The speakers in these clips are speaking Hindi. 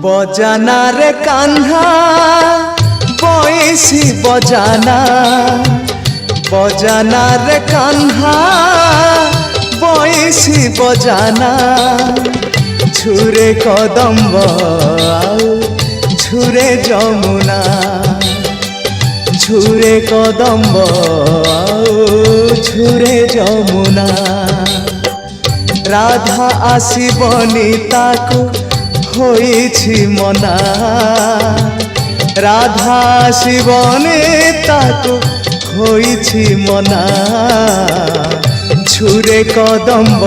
बजाना रे कान्हा बयसी बजाना, बजाना रे कान्हा बयसी बजाना। झुरे कदम्ब झुरे जमुना, झुरे कदम्ब झुरे जमुना। राधा आसीबनी ताकू होइछि मना, राधा आसीबनी ताकू होइछि मना। झुरे कदम्ब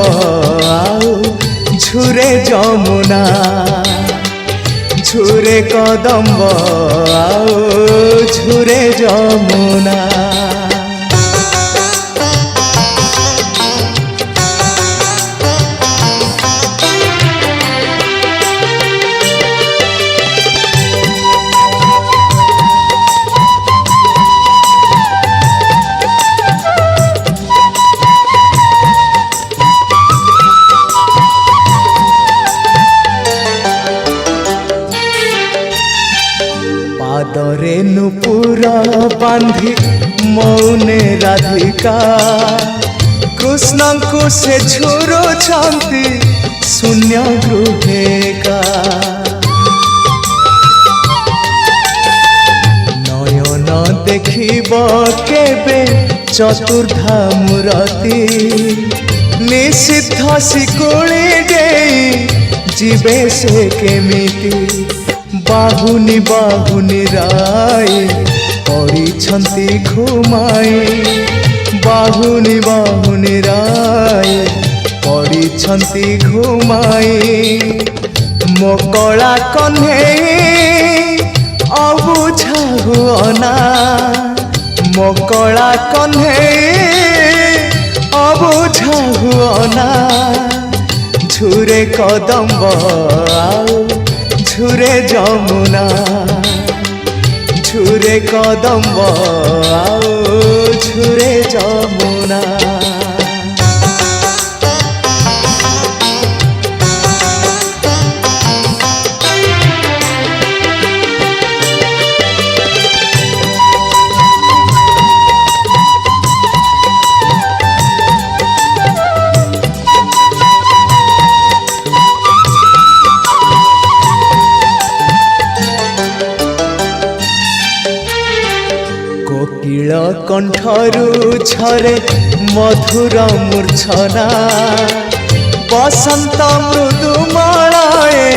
झुरे जमुना, झुरे कदम्ब झुरे जमुना। पादरे नुपुर बांधी मौने राधिका, कृष्ण को से झुरुछंती शून्य गृहेका। नयन देखिब केबे चतुर्धा मूर्ति, निषिद्ध शिकुली देई जीवे से केमिति। बाहुनी बाहुनी राय पड़िछंती घुमाई, बाहुनी बाहुनी राय पड़िछंती घुमाई। मो कला कन्हई अबुझा हुअना, मो कला कन्हई अबुझा हुअना। झुरे कदम्ब झुरे जमुना, झुरे कदम्ब झुरे जमुना। कोकिल कंठरू झरे मधुर मूर्छना, बसंत मृदुमलये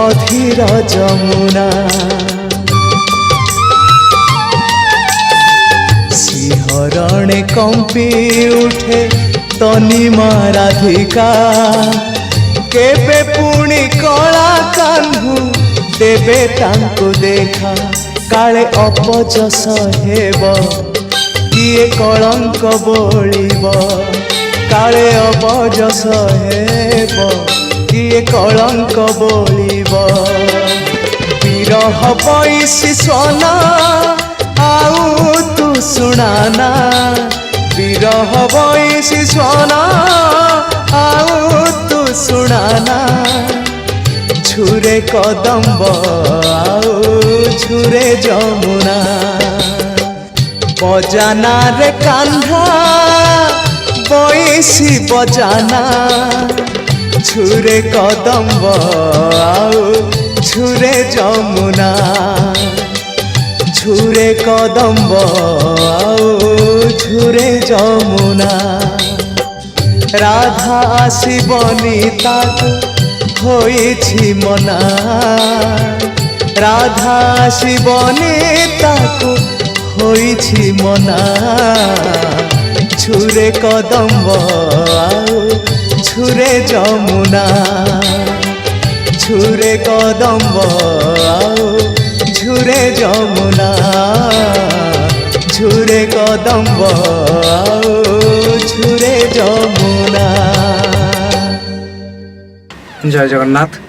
अधीर जमुना। सिंहरणे कंपी उठे तनिमा राधिका, केबे पुणी कला कान्हू देबे तांको देखा। काले अपजस हेब किए कलंक बोलिब, काले अपजस हेब किए कलंक बोलिब। विरह बैसी सोना आउ तू सुनाना, विरह बैसी सोना आउ तू सुनाना। झुरे कदम्ब झुरे जमुना, बजाना रे कान्हा बयसी बजाना। झुरे कदम्ब झुरे जमुना, झुरे कदम्ब झुरे जमुना। राधा आसीबनी ताकू होइछि मना, राधा आसीबनी ताकू होइछि मना। झुरे कदम्ब झुरे जमुना, झुरे कदम्ब झुरे जमुना, झुरे कदम्ब झुरे जमुना। जय जगन्नाथ।